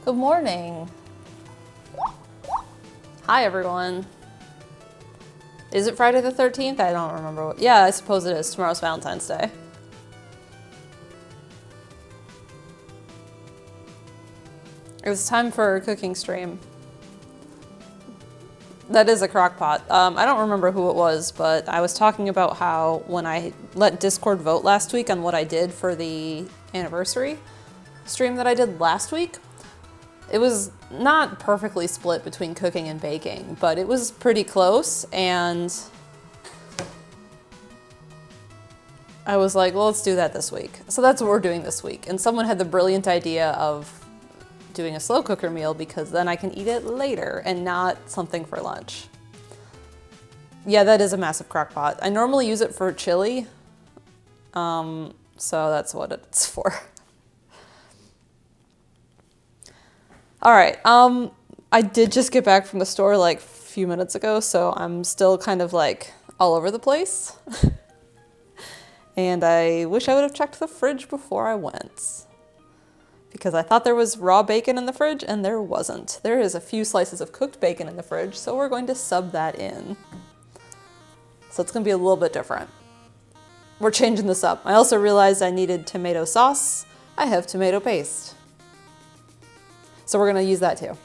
Good morning. Hi, everyone. Is it Friday the 13th? I don't remember what. Yeah, I suppose it is. Tomorrow's Valentine's Day. It was time for a cooking stream. That is a crock pot. I don't remember who it was, but I was talking about how when I let Discord vote last week on what I did for the anniversary stream that I did last week, it was not perfectly split between cooking and baking, but it was pretty close, and I was like, well, let's do that this week. So that's what we're doing this week. And someone had the brilliant idea of doing a slow cooker meal because then I can eat it later and not something for lunch. Yeah, that is a massive crock pot. I normally use it for chili, so that's what it's for. All right, I did just get back from the store like a few minutes ago, so I'm still kind of like all over the place. And I wish I would have checked the fridge before I went, because I thought there was raw bacon in the fridge and there wasn't. There is a few slices of cooked bacon in the fridge, so we're going to sub that in. So it's gonna be a little bit different. We're changing this up. I also realized I needed tomato sauce. I have tomato paste. So we're gonna use that too.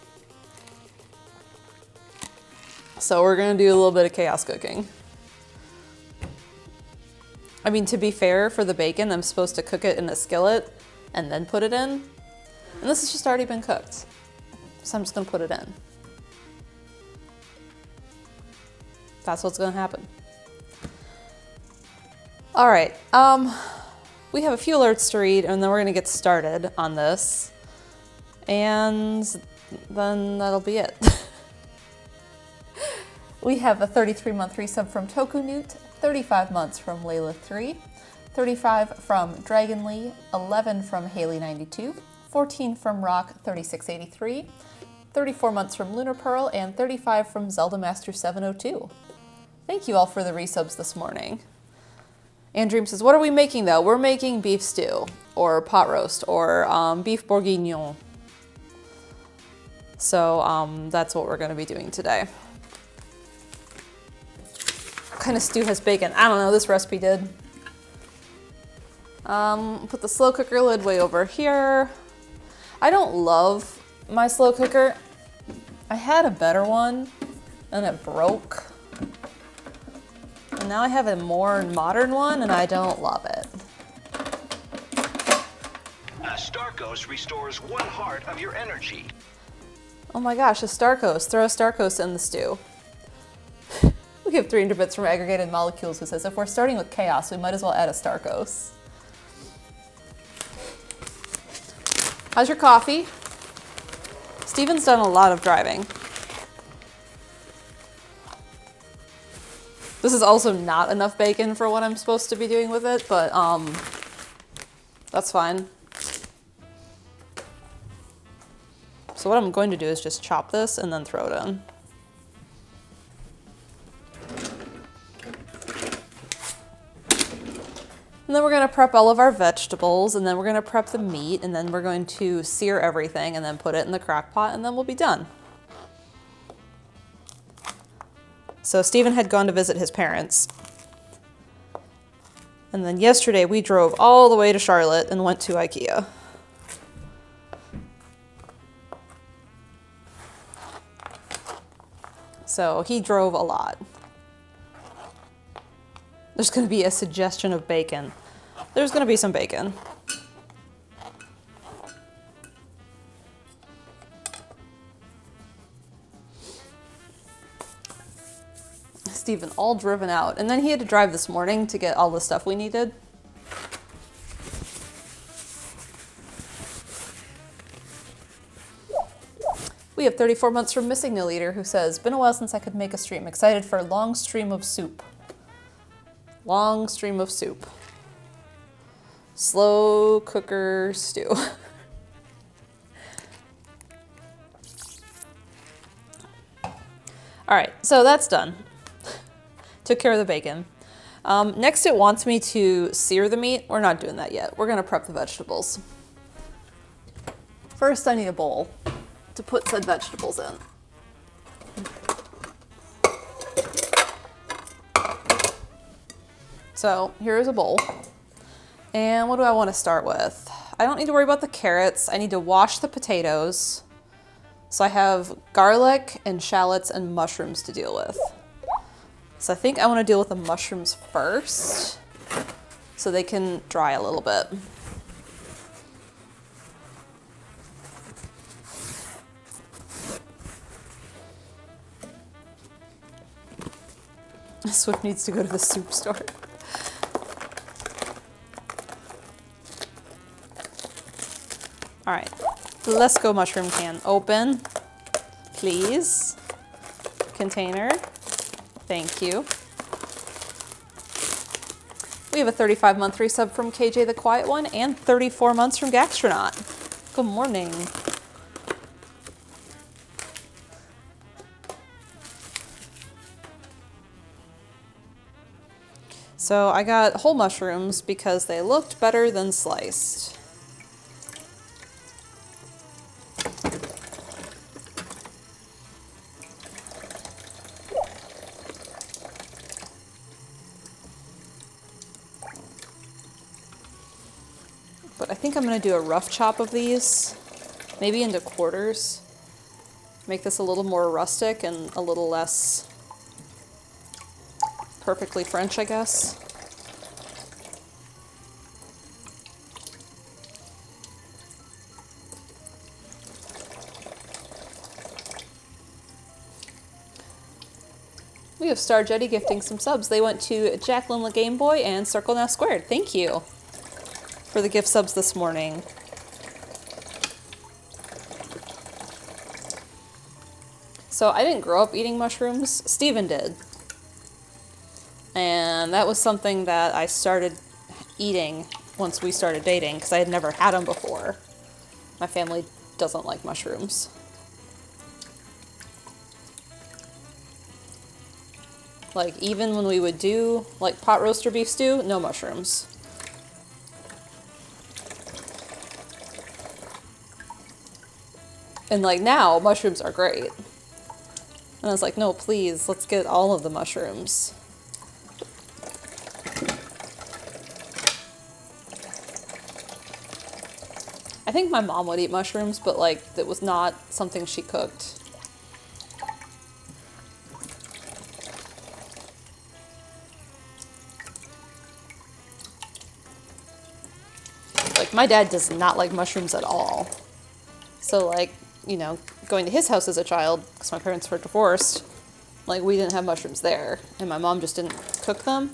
So we're gonna do a little bit of chaos cooking. I mean, to be fair, for the bacon, I'm supposed to cook it in a skillet and then put it in. And this has just already been cooked. So I'm just gonna put it in. That's what's gonna happen. All right, we have a few alerts to read and then we're gonna get started on this. And then that'll be it. We have a 33-month resub from Toku Newt, 35 months from Layla3, 35 from Dragon Lee, 11 from Haley92, 14 from Rock 3683, 34 months from Lunar Pearl, and 35 from Zelda Master 702. Thank you all for the resubs this morning. And Dream says, what are we making though? We're making beef stew, or pot roast, or beef bourguignon. So that's what we're gonna be doing today. What kind of stew has bacon? I don't know, this recipe did. Put the slow cooker lid way over here. I don't love my slow cooker. I had a better one and it broke. And now I have a more modern one and I don't love it. Starkos restores 1 heart of your energy. Oh my gosh, a Starkos. Throw a Starkos in the stew. We have 300 bits from Aggregated Molecules who says, if we're starting with chaos, we might as well add a Starkos. How's your coffee? Steven's done a lot of driving. This is also not enough bacon for what I'm supposed to be doing with it, but that's fine. So what I'm going to do is just chop this and then throw it in. And then we're gonna prep all of our vegetables, and then we're gonna prep the meat, and then we're going to sear everything and then put it in the crock pot, and then we'll be done. So Stephen had gone to visit his parents. And then yesterday we drove all the way to Charlotte and went to IKEA. So he drove a lot. There's gonna be a suggestion of bacon. There's gonna be some bacon. Stephen all driven out. And then he had to drive this morning to get all the stuff we needed. We have 34 months from Missing No Leader who says, been a while since I could make a stream. Excited for a long stream of soup. Long stream of soup. Slow cooker stew. All right, so that's done. Took care of the bacon. Next it wants me to sear the meat. We're not doing that yet. We're gonna prep the vegetables. First, I need a bowl to put said vegetables in. So here's a bowl. And what do I want to start with? I don't need to worry about the carrots. I need to wash the potatoes. So I have garlic and shallots and mushrooms to deal with. So I think I want to deal with the mushrooms first so they can dry a little bit. Swift needs to go to the soup store. All right, let's go mushroom can. Open, please. Container, thank you. We have a 35-month resub from KJ the Quiet One and 34 months from Gaxtronaut. Good morning. So I got whole mushrooms because they looked better than sliced. But I think I'm gonna do a rough chop of these, maybe into quarters. Make this a little more rustic and a little less perfectly French, I guess. We have Star Jetty gifting some subs. They went to Jacqueline the Game Boy and Circle Now Squared. Thank you for the gift subs this morning. So I didn't grow up eating mushrooms. Steven did. And that was something that I started eating once we started dating because I had never had them before. My family doesn't like mushrooms. Like even when we would do like pot roast or beef stew, no mushrooms. And like now, mushrooms are great. And I was like, no, please, let's get all of the mushrooms. I think my mom would eat mushrooms, but like it was not something she cooked. Like my dad does not like mushrooms at all. So like, you know, going to his house as a child, because my parents were divorced, like we didn't have mushrooms there, and my mom just didn't cook them.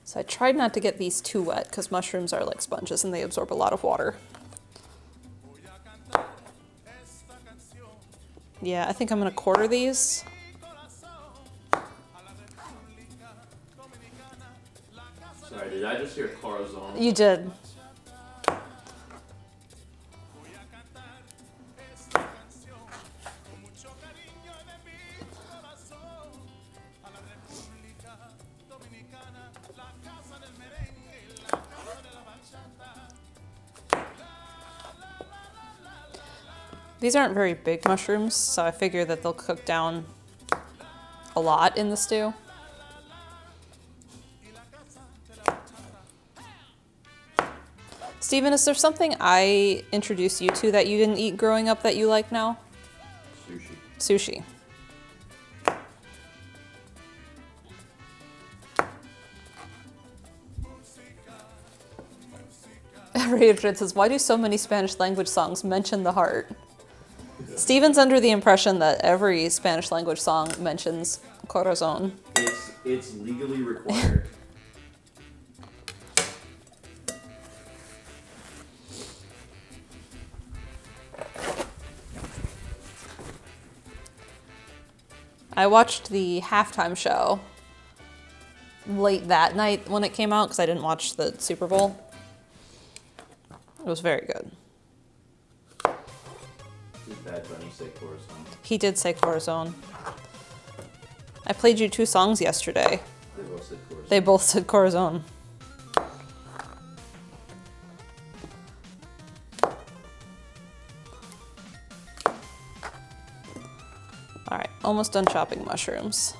So I tried not to get these too wet because mushrooms are like sponges and they absorb a lot of water. Yeah, I think I'm gonna quarter these. Sorry, did I just hear corazon? You did. These aren't very big mushrooms, so I figure that they'll cook down a lot in the stew. Steven, is there something I introduced you to that you didn't eat growing up that you like now? Sushi. Sushi. Rachel says, why do so many Spanish language songs mention the heart? Steven's under the impression that every Spanish language song mentions corazon. It's legally required. I watched the halftime show late that night when it came out because I didn't watch the Super Bowl. It was very good. Did Bad Bunny say Corazon? He did say Corazon. I played you 2 songs yesterday. They both said Corazon. They both said Corazon. All right, almost done chopping mushrooms.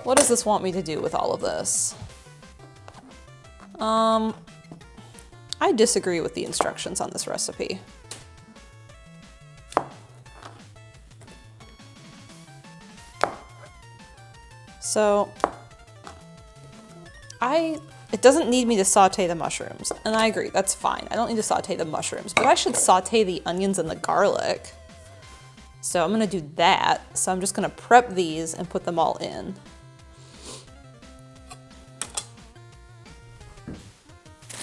What does this want me to do with all of this? I disagree with the instructions on this recipe. So, it doesn't need me to saute the mushrooms, and I agree, that's fine. I don't need to saute the mushrooms, but I should saute the onions and the garlic. So I'm gonna do that. So I'm just gonna prep these and put them all in.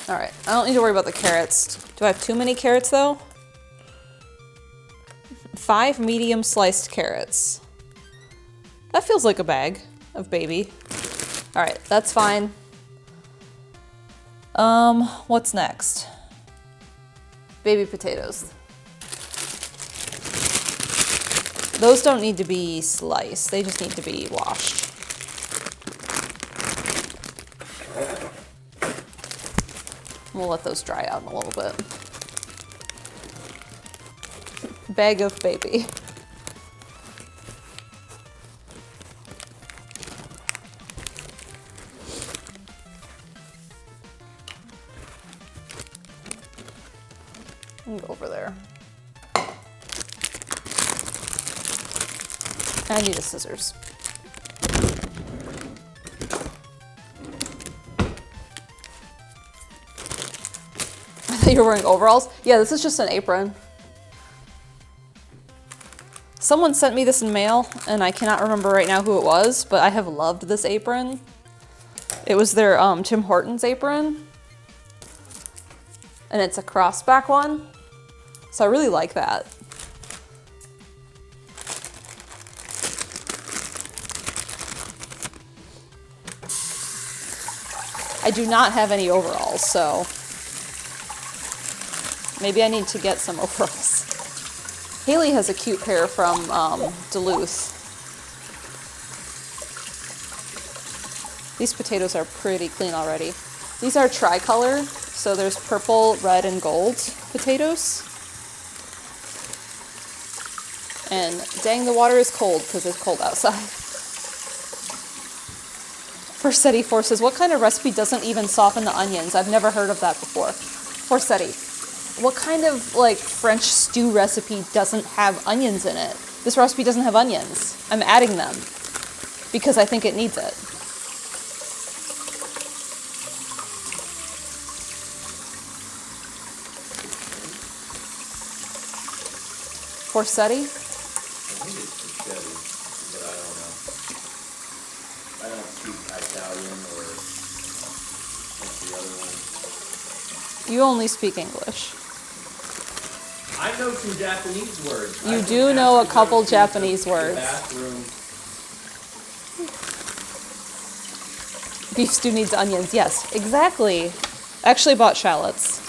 All right, I don't need to worry about the carrots. Do I have too many carrots though? 5 medium sliced carrots. That feels like a bag of baby. All right, that's fine. What's next? Baby potatoes. Those don't need to be sliced, they just need to be washed. We'll let those dry out in a little bit. Bag of baby. Go over there. I need the scissors. I thought you were wearing overalls. Yeah, this is just an apron. Someone sent me this in mail, and I cannot remember right now who it was, but I have loved this apron. It was their Tim Hortons apron. And it's a crossback one. So I really like that. I do not have any overalls, so maybe I need to get some overalls. Haley has a cute pair from Duluth. These potatoes are pretty clean already. These are tricolor, so there's purple, red, and gold potatoes. And dang, the water is cold because it's cold outside. Forsetti forces, what kind of recipe doesn't even soften the onions? I've never heard of that before. Forsetti, what kind of like French stew recipe doesn't have onions in it? This recipe doesn't have onions. I'm adding them because I think it needs it. Forsetti? I think it's Forsetti, but I don't know. I don't speak Italian or what's the other one? You only speak English. I know some Japanese words. You do know a couple Japanese words. Bathroom. Beef stew needs onions. Yes, exactly. I actually bought shallots,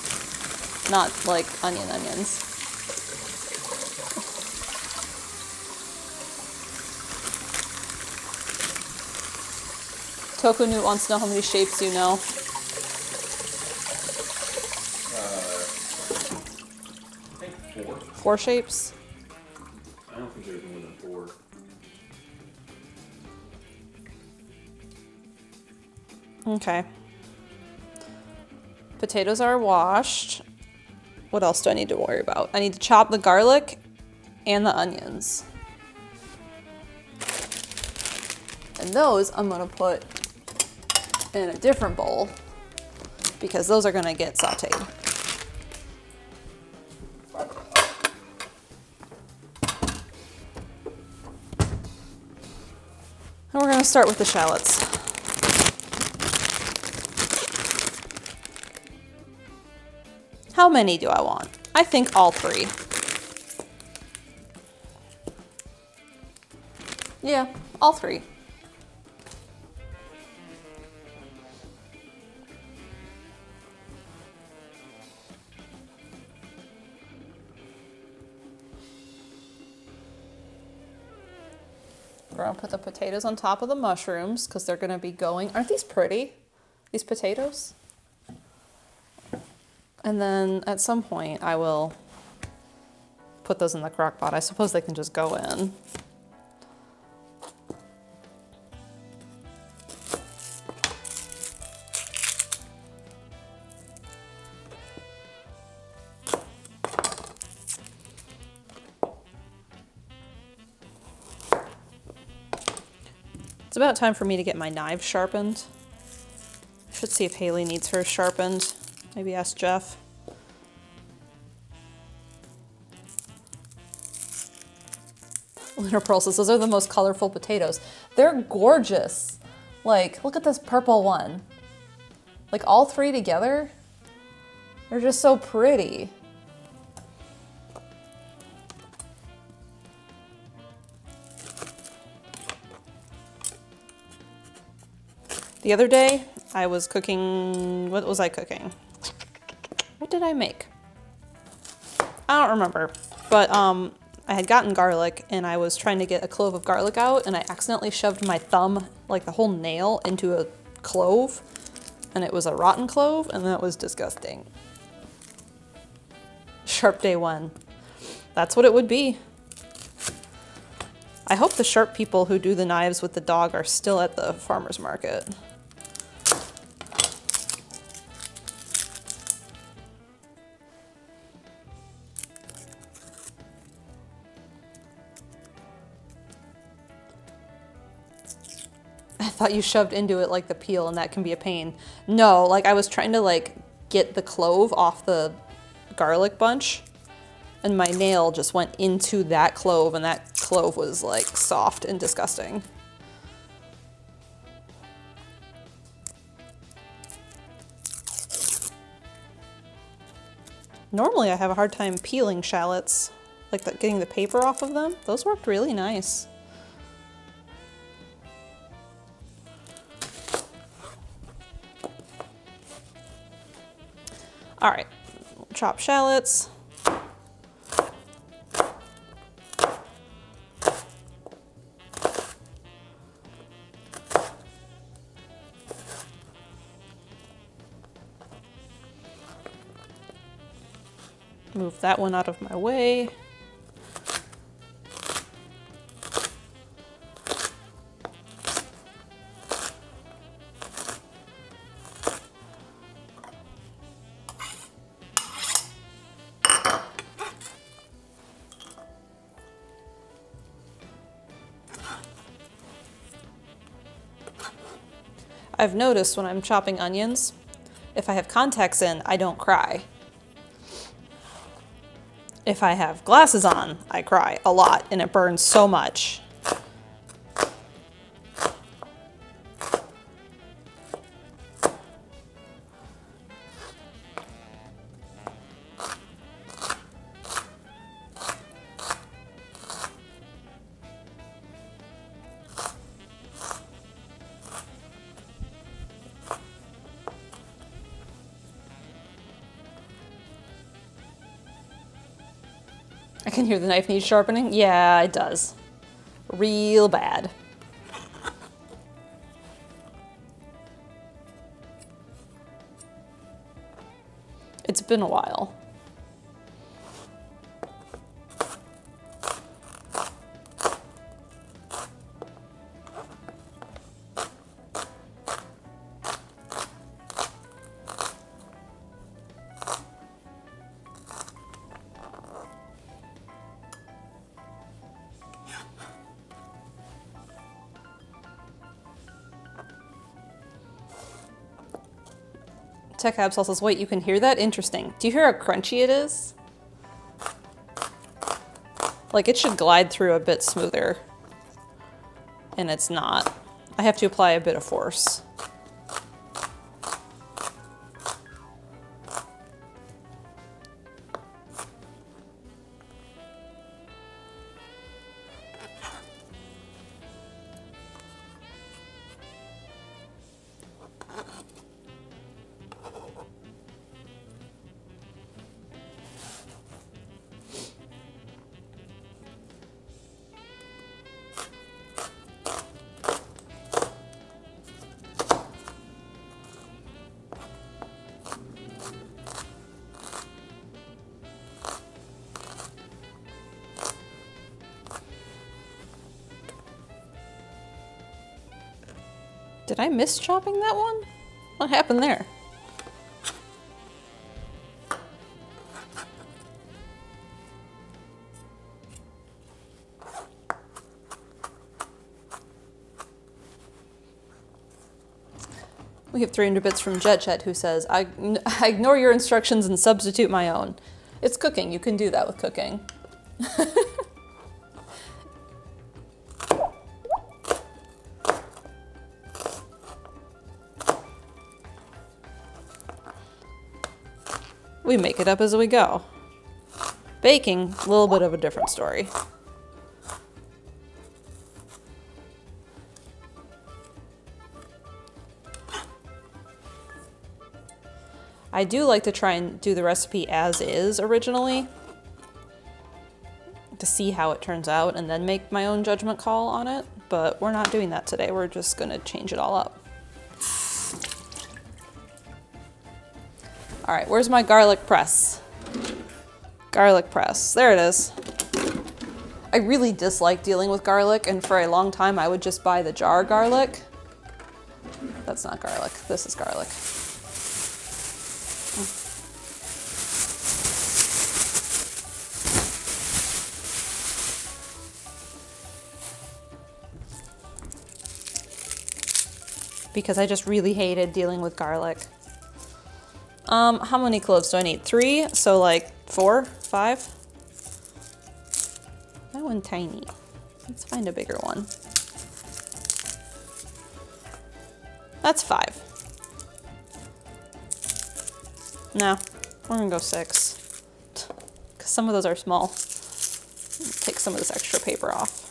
not like onions. Tokunut wants to know how many shapes you know. I think 4. 4 shapes? I don't think there's more than 4. Okay. Potatoes are washed. What else do I need to worry about? I need to chop the garlic and the onions. And those I'm gonna put in a different bowl because those are gonna get sauteed. And we're gonna start with the shallots. How many do I want? I think all 3. Yeah, all three. We're gonna put the potatoes on top of the mushrooms because they're gonna be going. Aren't these pretty? These potatoes? And then at some point I will put those in the crock pot. I suppose they can just go in. It's about time for me to get my knives sharpened. I should see if Haley needs hers sharpened. Maybe ask Jeff. Lunar Pearl says, those are the most colorful potatoes. They're gorgeous. Like, look at this purple one. Like, all three together, they're just so pretty. The other day, I was cooking, what was I cooking? What did I make? I don't remember, but I had gotten garlic and I was trying to get a clove of garlic out and I accidentally shoved my thumb, like the whole nail, into a clove and it was a rotten clove and that was disgusting. Sharp day one. That's what it would be. I hope the sharp people who do the knives with the dog are still at the farmer's market. I thought you shoved into it like the peel and that can be a pain. No, like I was trying to like get the clove off the garlic bunch and my nail just went into that clove and that clove was like soft and disgusting. Normally I have a hard time peeling shallots, like getting the paper off of them. Those worked really nice. All right, chop shallots. Move that one out of my way. I've noticed when I'm chopping onions, if I have contacts in, I don't cry. If I have glasses on, I cry a lot and it burns so much. I can hear the knife needs sharpening. Yeah, it does. Real bad. It's been a while. Tech Absol says, wait, you can hear that? Interesting. Do you hear how crunchy it is? Like, it should glide through a bit smoother. And it's not. I have to apply a bit of force. Did I miss chopping that one? What happened there? We have 300 bits from Jet who says, I ignore your instructions and substitute my own. It's cooking. You can do that with cooking. We make it up as we go. Baking, a little bit of a different story. I do like to try and do the recipe as is originally to see how it turns out and then make my own judgment call on it, but we're not doing that today. We're just gonna change it all up. All right, where's my garlic press? Garlic press, there it is. I really dislike dealing with garlic, and for a long time I would just buy the jar garlic. That's not garlic, this is garlic. Because I just really hated dealing with garlic. How many cloves do I need? 3? So like 4, 5? That one tiny. Let's find a bigger one. That's 5. No, we're gonna go 6. Because some of those are small. Take some of this extra paper off.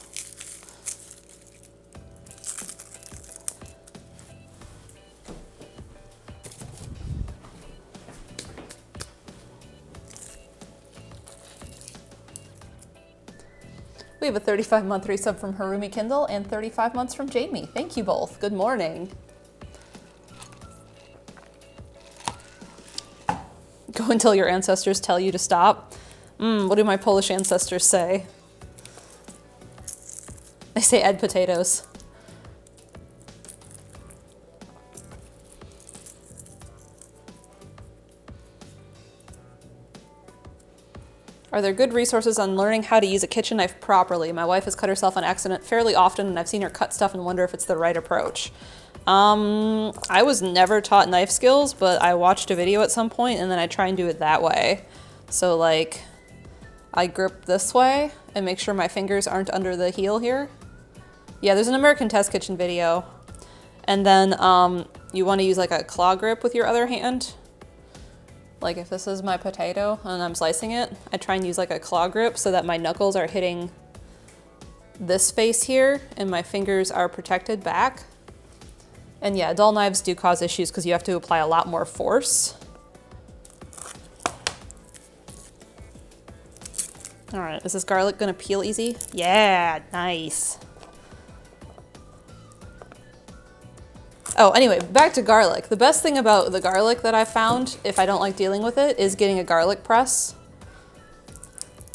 We have a 35-month resub from Harumi Kindle and 35 months from Jamie. Thank you both. Good morning. Go until your ancestors tell you to stop. What do my Polish ancestors say? They say add potatoes. Are there good resources on learning how to use a kitchen knife properly? My wife has cut herself on accident fairly often, and I've seen her cut stuff and wonder if it's the right approach. I was never taught knife skills, but I watched a video at some point and then I try and do it that way. So like, I grip this way and make sure my fingers aren't under the heel here. Yeah, there's an American Test Kitchen video. And then you want to use like a claw grip with your other hand. Like if this is my potato and I'm slicing it, I try and use like a claw grip so that my knuckles are hitting this face here and my fingers are protected back. And yeah, dull knives do cause issues because you have to apply a lot more force. All right, is this garlic gonna peel easy? Yeah, nice. Oh, anyway, back to garlic. The best thing about the garlic that I found, if I don't like dealing with it, is getting a garlic press.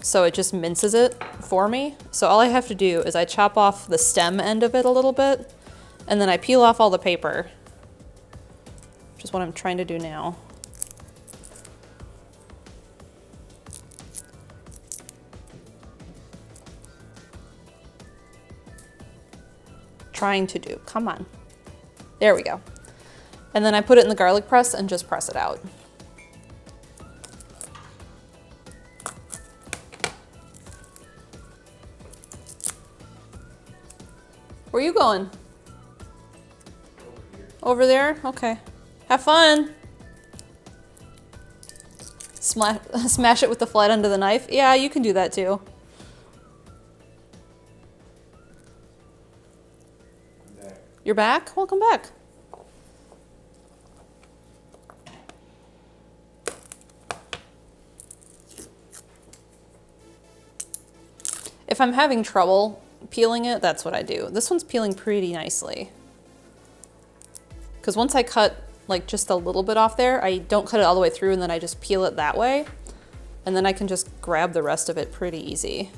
So it just minces it for me. So all I have to do is I chop off the stem end of it a little bit, and then I peel off all the paper, which is what I'm trying to do now. Trying to do, come on. There we go. And then I put it in the garlic press and just press it out. Where are you going? Over there? Okay. Have fun. Smash it with the flat end of the knife. Yeah, you can do that too. You're back? Welcome back. If I'm having trouble peeling it, that's what I do. This one's peeling pretty nicely. Because once I cut like just a little bit off there, I don't cut it all the way through and then I just peel it that way. And then I can just grab the rest of it pretty easy.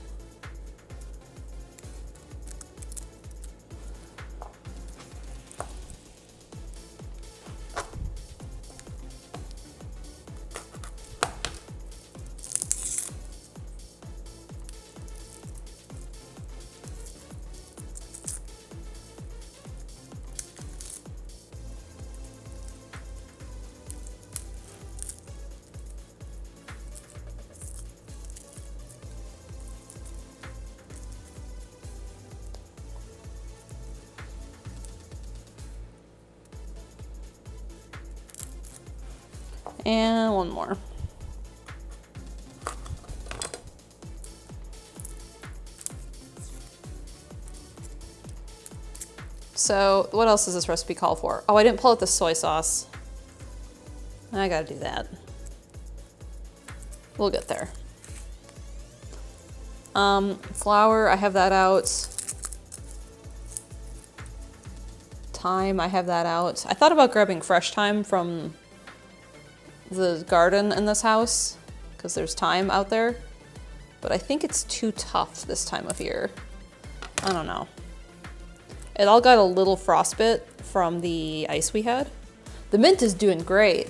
And one more. So what else does this recipe call for? Oh, I didn't pull out the soy sauce. I gotta do that. We'll get there. Flour, I have that out. Thyme, I have that out. I thought about grabbing fresh thyme from the garden in this house because there's thyme out there, but I think it's too tough this time of year. I don't know. It all got a little frostbite from the ice we had. The mint is doing great.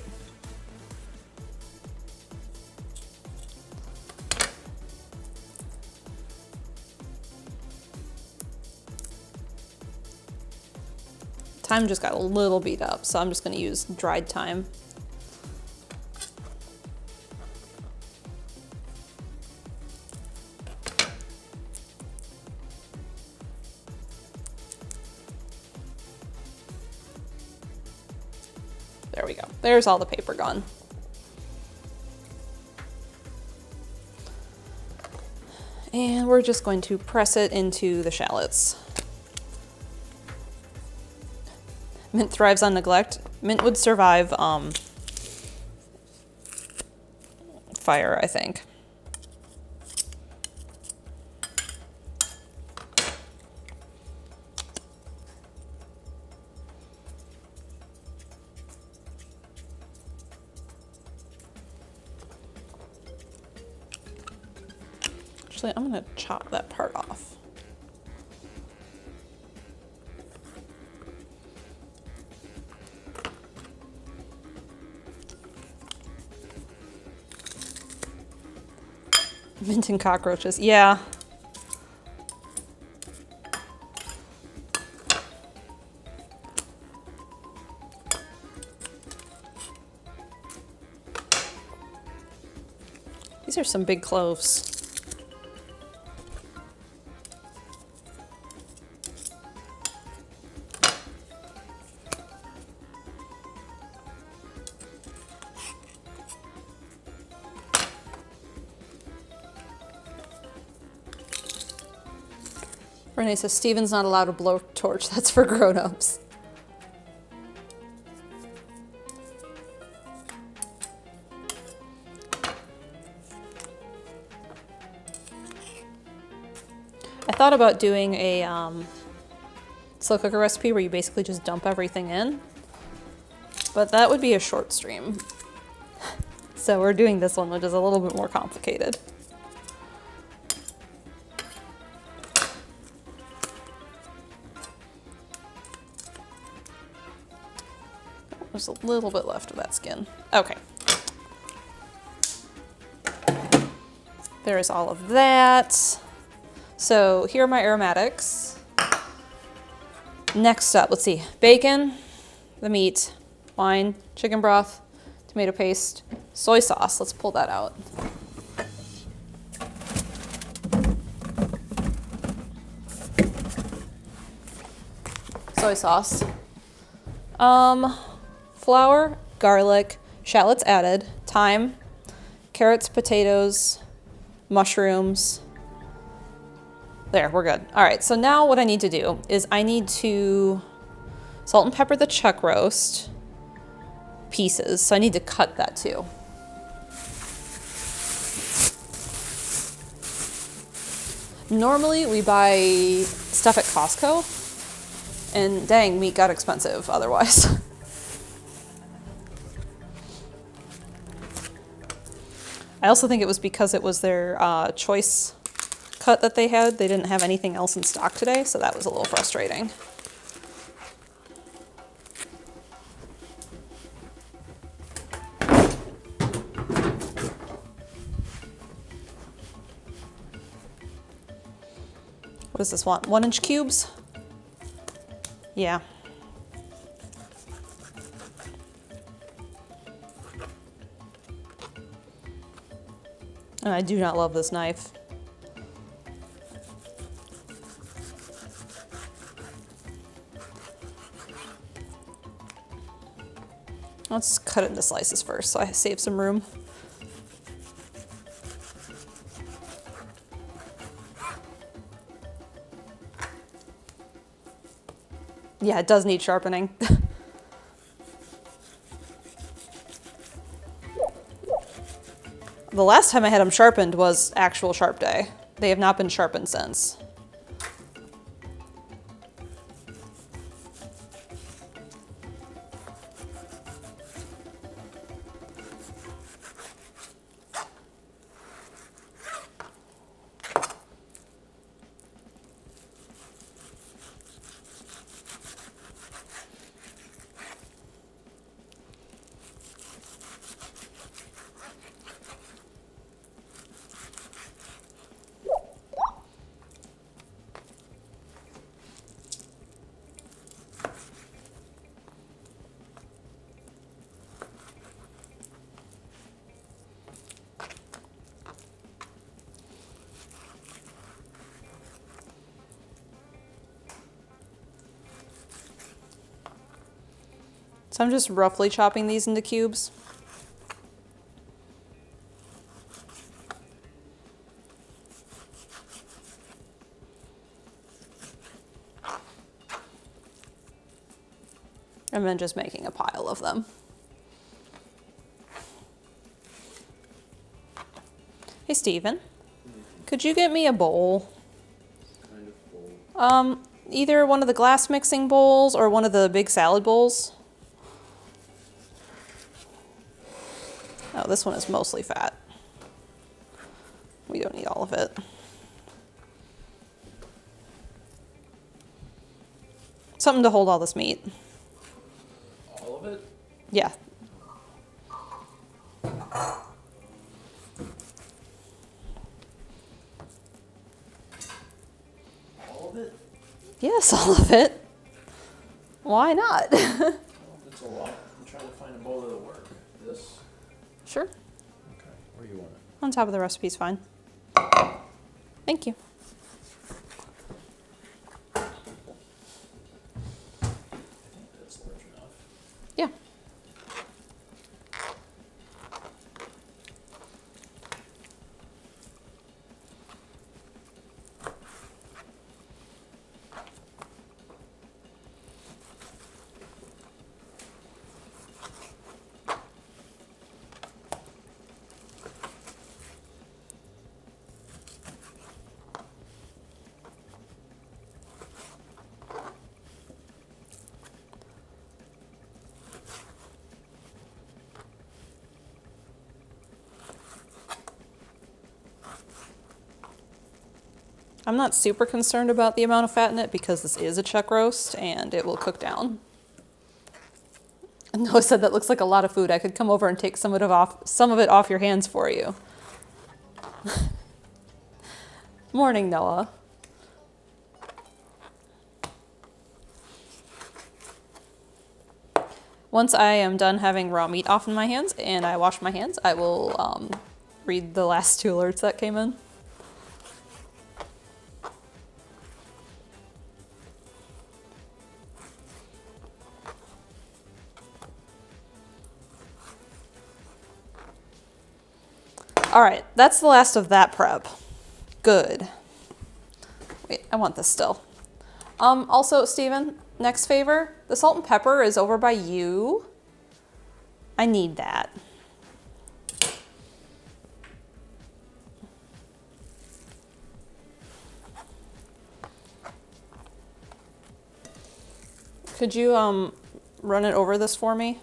Thyme just got a little beat up, so I'm just gonna use dried thyme. There we go. There's all the paper gone. And we're just going to press it into the shallots. Mint thrives on neglect. Mint would survive fire, I think. Actually, I'm gonna chop that part off. Mint and cockroaches, yeah. These are some big cloves. Renee says, Steven's not allowed a blowtorch. That's for grown-ups. I thought about doing a slow cooker recipe where you basically just dump everything in, but that would be a short stream. So we're doing this one, which is a little bit more complicated. There's a little bit left of that skin. Okay. There's all of that. So here are my aromatics. Next up, let's see. Bacon, the meat, wine, chicken broth, tomato paste, soy sauce. Let's pull that out. Soy sauce. Flour, garlic, shallots added, thyme, carrots, potatoes, mushrooms. There, we're good. All right, so now what I need to do is I need to salt and pepper the chuck roast pieces. So I need to cut that too. Normally we buy stuff at Costco, and dang, meat got expensive otherwise. I also think it was because it was their choice cut that they had. They didn't have anything else in stock today, so that was a little frustrating. What does this want? 1-inch cubes? Yeah. And I do not love this knife. Let's cut it into slices first so I save some room. Yeah, it does need sharpening. The last time I had them sharpened was actual sharp day. They have not been sharpened since. So I'm just roughly chopping these into cubes. And then just making a pile of them. Hey, Steven, could you get me a bowl? Kind of full. Either one of the glass mixing bowls or one of the big salad bowls. Oh, this one is mostly fat. We don't need all of it. Something to hold all this meat. All of it? Yeah. All of it? Yes, all of it. Why not? Well, that's a lot. I'm trying to find a bowl that'll work. This? Sure. Okay. Where do you want it? On top of the recipe's fine. Thank you. I think that's large enough. Yeah. I'm not super concerned about the amount of fat in it because this is a chuck roast and it will cook down. Noah said that looks like a lot of food. I could come over and take some of it off your hands for you. Morning, Noah. Once I am done having raw meat off in my hands and I wash my hands, I will read the last 2 alerts that came in. All right, that's the last of that prep. Good. Wait, I want this still. Also, Steven, next favor, the salt and pepper is over by you. I need that. Could you run it over this for me?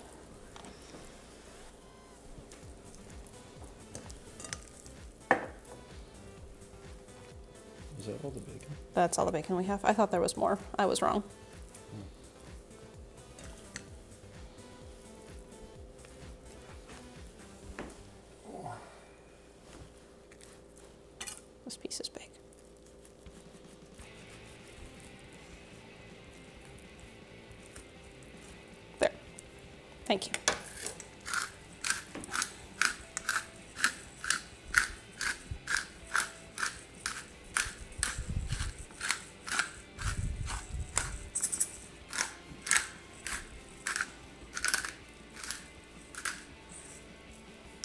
Is that all the bacon? That's all the bacon we have. I thought there was more. I was wrong. This piece is big. There. Thank you.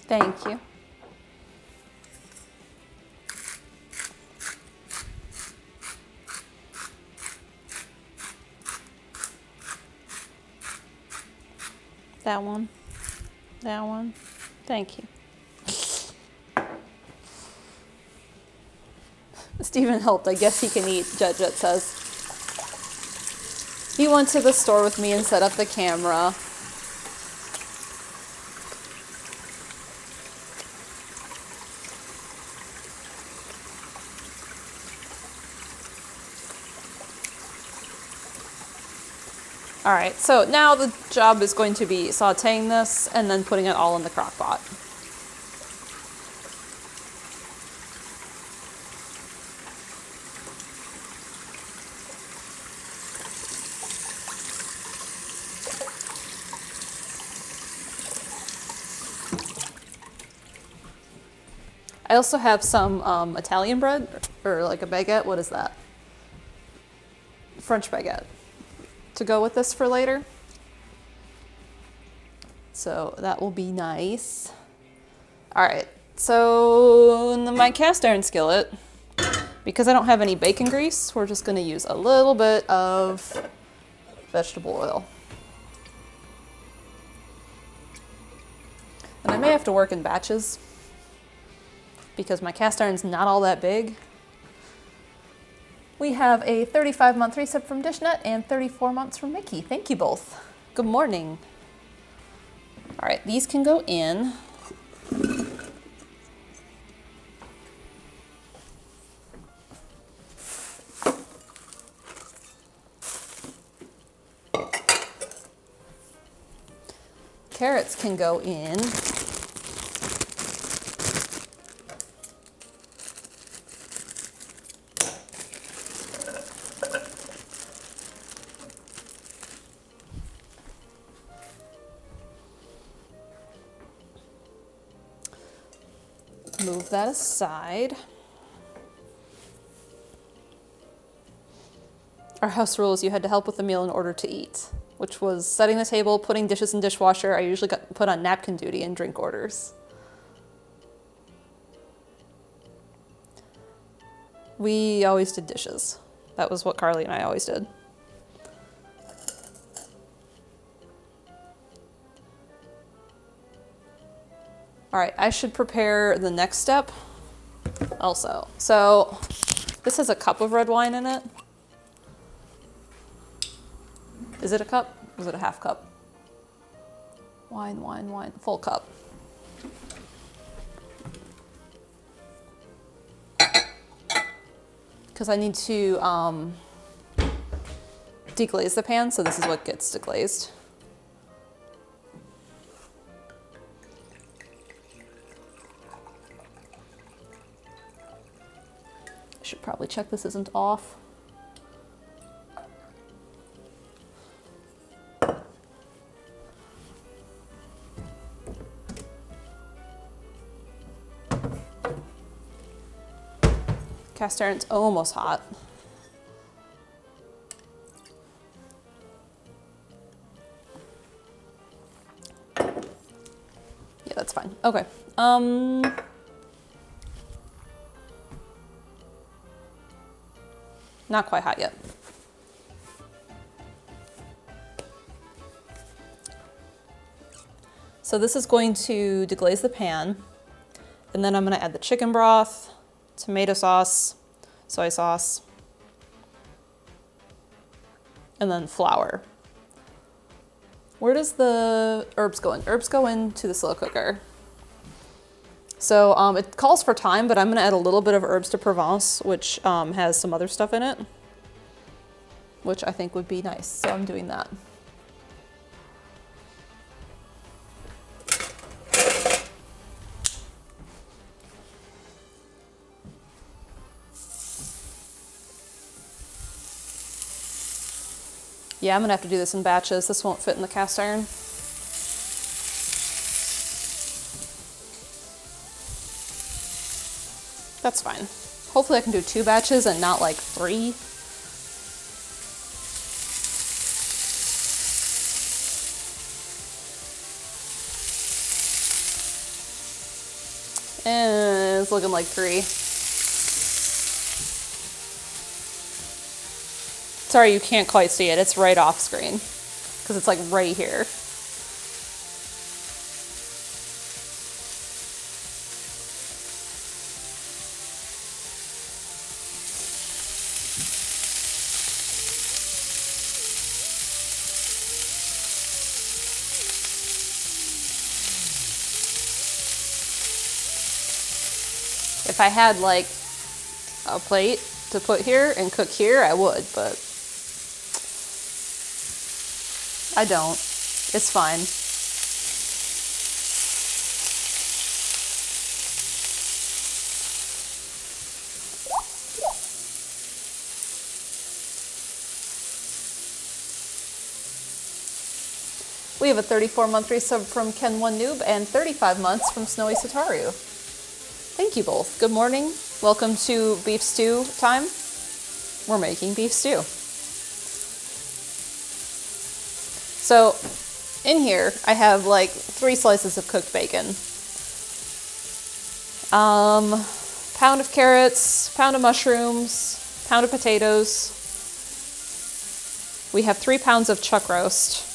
Thank you. That one. That one. Thank you. Steven helped. I guess he can eat, Jet says. He went to the store with me and set up the camera. All right, so now the job is going to be sauteing this and then putting it all in the crock pot. I also have some Italian bread, or like a baguette. What is that? French baguette to go with this for later. So that will be nice. All right, so in my cast iron skillet, because I don't have any bacon grease, we're just gonna use a little bit of vegetable oil. And I may have to work in batches because my cast iron's not all that big. We have a 35-month resub from Dishnet and 34 months from Mickey. Thank you both. Good morning. All right, these can go in. Carrots can go in. Move that aside. Our house rule is you had to help with the meal in order to eat, which was setting the table, putting dishes in dishwasher. I usually got put on napkin duty and drink orders. We always did dishes. That was what Carly and I always did. All right, I should prepare the next step also. So this has a cup of red wine in it. Is it a cup? Or is it a half cup? Wine, wine, wine, full cup. Because I need to deglaze the pan, so this is what gets deglazed. Should probably check this isn't off. Cast iron's almost hot. Yeah, that's fine. Okay. Not quite hot yet. So this is going to deglaze the pan, and then I'm going to add the chicken broth, tomato sauce, soy sauce, and then flour. Where does the herbs go in? Herbs go into the slow cooker. So it calls for thyme, but I'm gonna add a little bit of Herbes de Provonce, which has some other stuff in it, which I think would be nice. So I'm doing that. Yeah, I'm gonna have to do this in batches. This won't fit in the cast iron. That's fine. Hopefully I can do 2 batches and not like 3. And it's looking like 3. Sorry, you can't quite see it. It's right off screen because it's like right here. If I had like a plate to put here and cook here, I would, but I don't. It's fine. We have a 34-month resub from Ken1 Noob and 35 months from Snowy Sataru. Thank you both. Good morning. Welcome to beef stew time. We're making beef stew. So in here, I have like 3 slices of cooked bacon. Pound of carrots, pound of mushrooms, pound of potatoes. We have 3 pounds of chuck roast,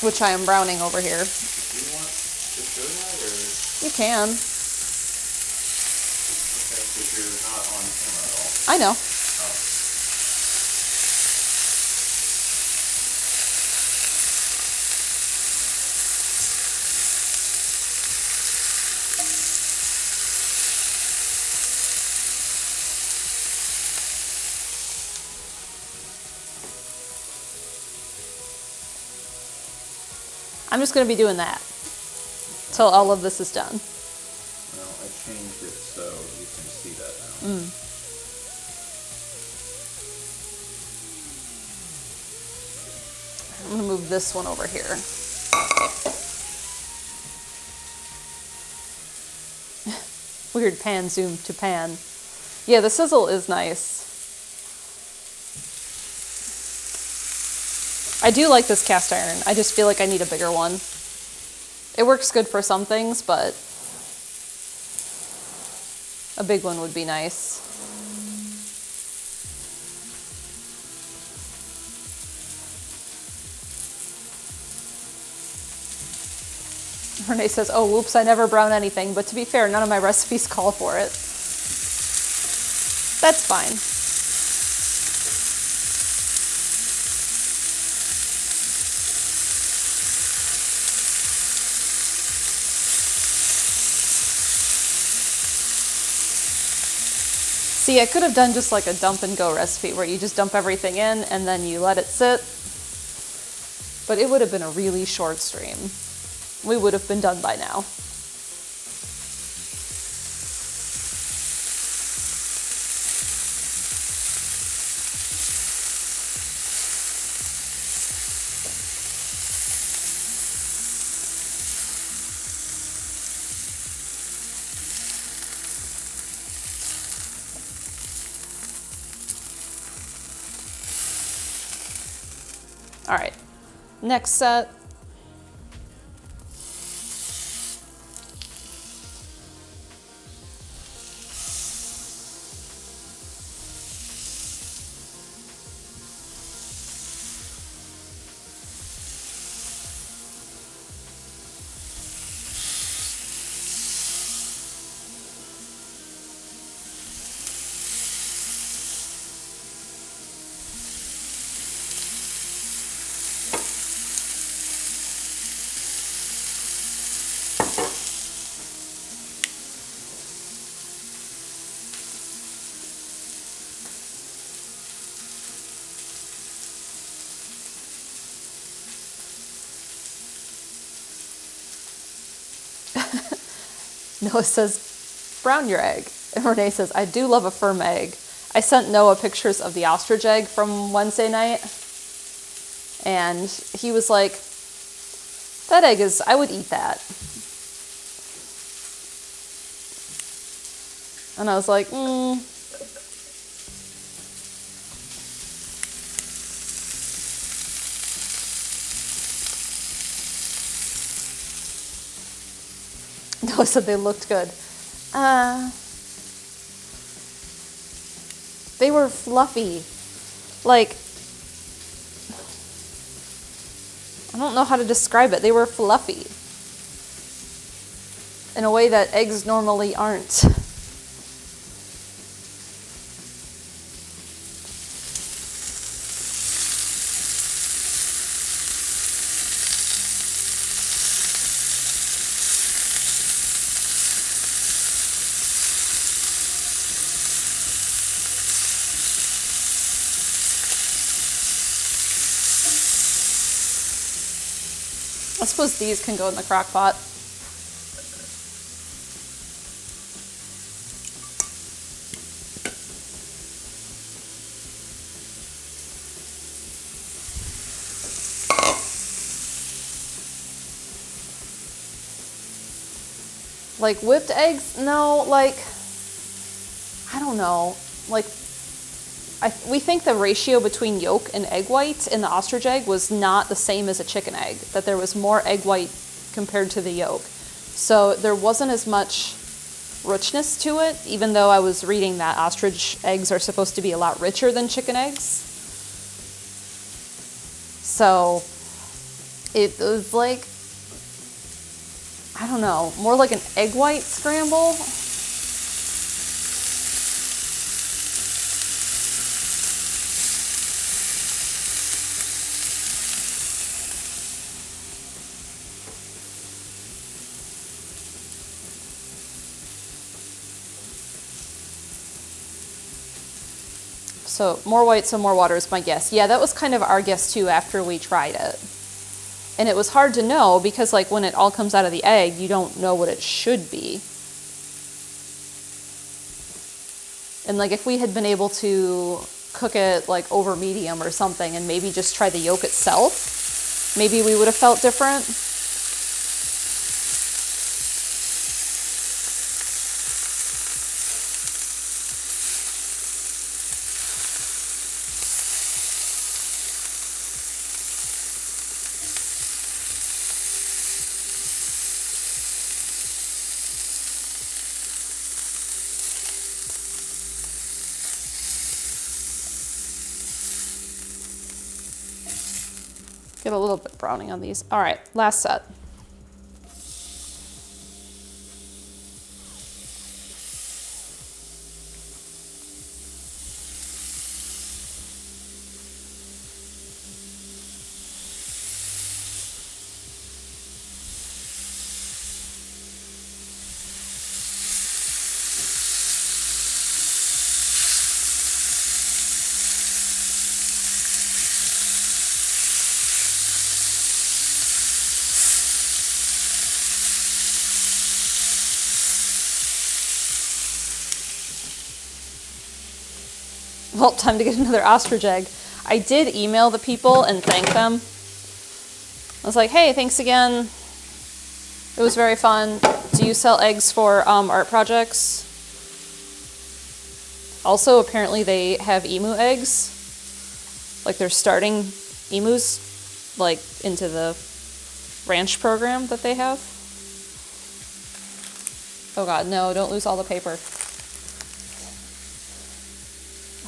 which I am browning over here. Do you want to show that, or? You can. Okay, because you're not on camera at all. I know. Oh. I'm just going to be doing that till all of this is done. Well, I changed it so you can see that now. I'm going to move this one over here. Weird pan zoom to pan. Yeah, the sizzle is nice. I do like this cast iron. I just feel like I need a bigger one. It works good for some things, but a big one would be nice. Renee says, oh, whoops, I never brown anything, but to be fair, none of my recipes call for it. That's fine. See, I could have done just like a dump and go recipe where you just dump everything in and then you let it sit, but it would have been a really short stream. We would have been done by now. All right, next set. Noah says, brown your egg. And Renee says, I do love a firm egg. I sent Noah pictures of the ostrich egg from Wednesday night. And he was like, that egg is, I would eat that. And I was like, No, I said they looked good. They were fluffy. Like, I don't know how to describe it. They were fluffy in a way that eggs normally aren't. I suppose these can go in the crock pot. Mm-hmm. Like whipped eggs? No, like, I don't know. Like, we think the ratio between yolk and egg white in the ostrich egg was not the same as a chicken egg, that there was more egg white compared to the yolk. So there wasn't as much richness to it, even though I was reading that ostrich eggs are supposed to be a lot richer than chicken eggs. So it was like, I don't know, more like an egg white scramble. So more white, so more water is my guess. Yeah, that was kind of our guess too after we tried it. And it was hard to know because like when it all comes out of the egg, you don't know what it should be. And like if we had been able to cook it like over medium or something and maybe just try the yolk itself, maybe we would have felt different. Get a little bit browning on these. All right, last set. Well, time to get another ostrich egg. I did email the people and thank them. I was like, hey, thanks again. It was very fun. Do you sell eggs for art projects? Also, apparently they have emu eggs. Like they're starting emus like into the ranch program that they have. Oh God, no, don't lose all the paper.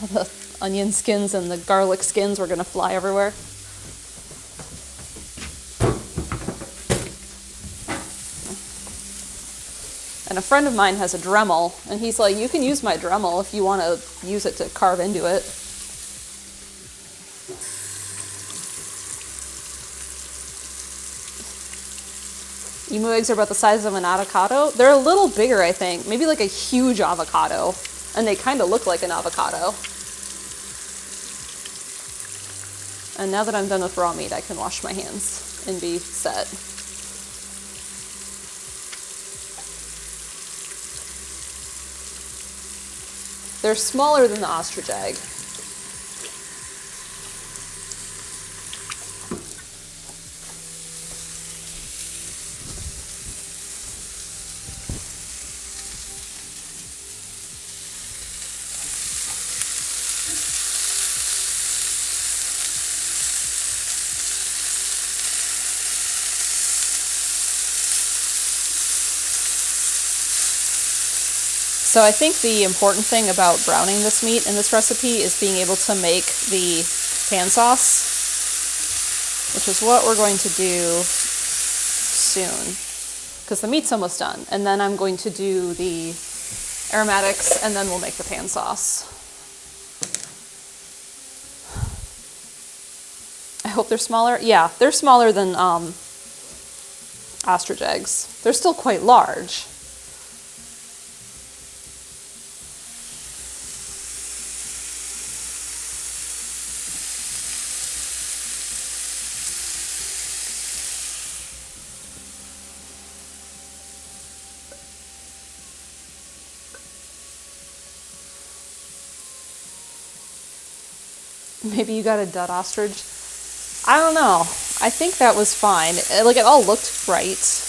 All the onion skins and the garlic skins were gonna fly everywhere. And a friend of mine has a Dremel, and he's like, you can use my Dremel if you want to use it to carve into it. Emu eggs are about the size of an avocado. They're a little bigger, I think. Maybe like a huge avocado. And they kind of look like an avocado. And now that I'm done with raw meat, I can wash my hands and be set. They're smaller than the ostrich egg. So I think the important thing about browning this meat in this recipe is being able to make the pan sauce, which is what we're going to do soon, because the meat's almost done. And then I'm going to do the aromatics, and then we'll make the pan sauce. I hope they're smaller. Yeah, they're smaller than ostrich eggs. They're still quite large. Maybe you got a dead ostrich. I don't know. I think that was fine. Like, it all looked right.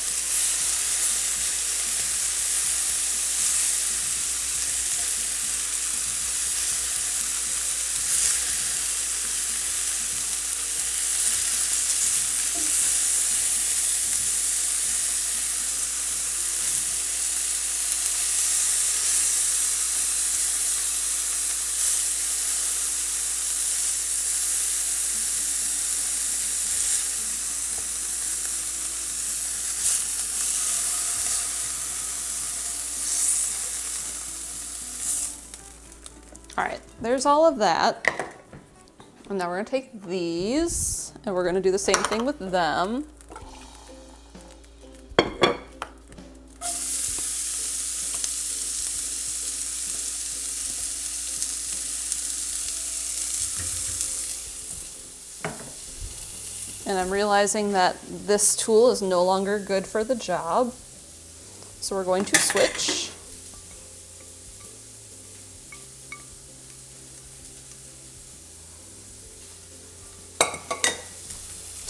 All right, there's all of that. And now we're gonna take these and we're gonna do the same thing with them. And I'm realizing that this tool is no longer good for the job. So we're going to switch.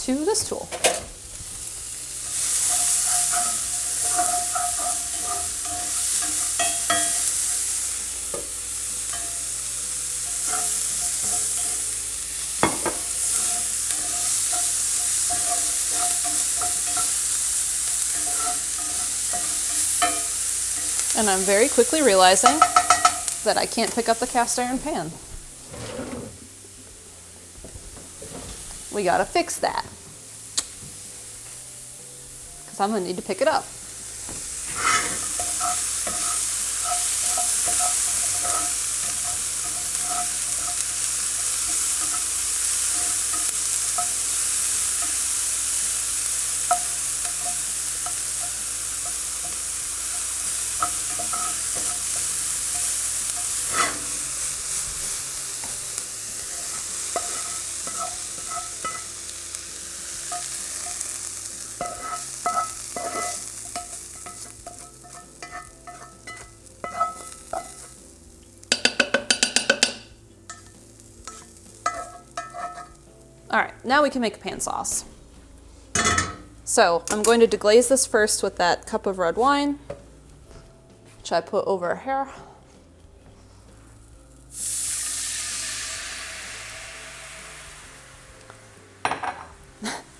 To this tool. And I'm very quickly realizing that I can't pick up the cast iron pan. We gotta fix that, because I'm gonna need to pick it up. All right, now we can make a pan sauce. So I'm going to deglaze this first with that cup of red wine, which I put over here.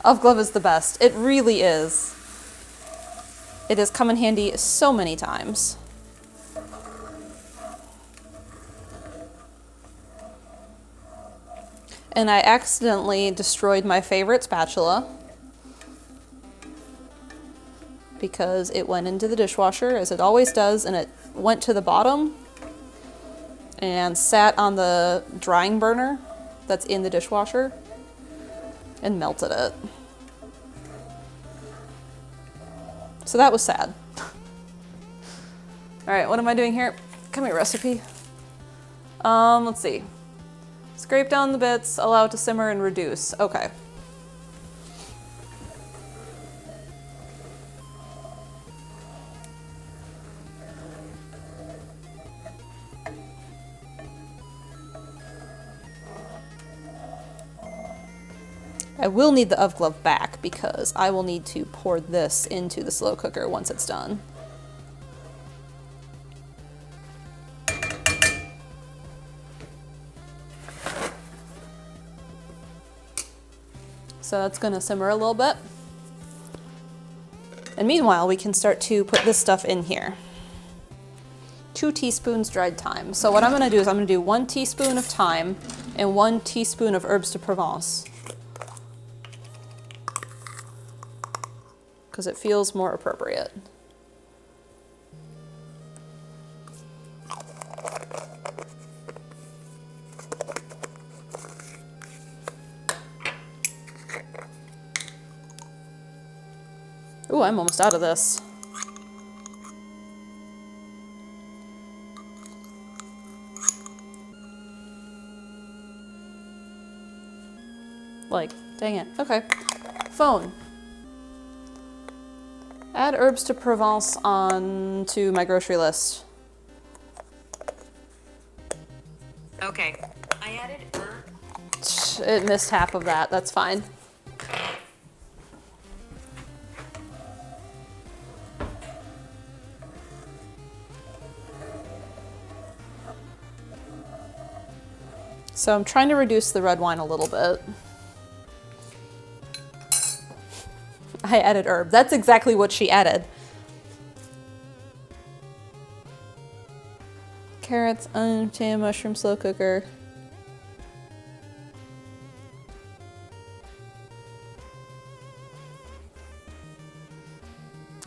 Elf glove is the best. It really is. It has come in handy so many times. And I accidentally destroyed my favorite spatula because it went into the dishwasher, as it always does, and it went to the bottom and sat on the drying burner that's in the dishwasher and melted it. So that was sad. All right, what am I doing here? Come here, recipe. Let's see. Scrape down the bits, allow it to simmer and reduce. Okay. I will need the oven glove back because I will need to pour this into the slow cooker once it's done. So that's gonna simmer a little bit. And meanwhile, we can start to put this stuff in here. 2 teaspoons dried thyme. So what I'm gonna do is I'm gonna do 1 teaspoon of thyme and 1 teaspoon of Herbes de Provence, because it feels more appropriate. Ooh, I'm almost out of this. Like, dang it. Okay. Phone. Add Herbes de Provence on to my grocery list. Okay. I added herb. It missed half of that. That's fine. So I'm trying to reduce the red wine a little bit. I added herb. That's exactly what she added. Carrots, onion, potato, mushroom, slow cooker.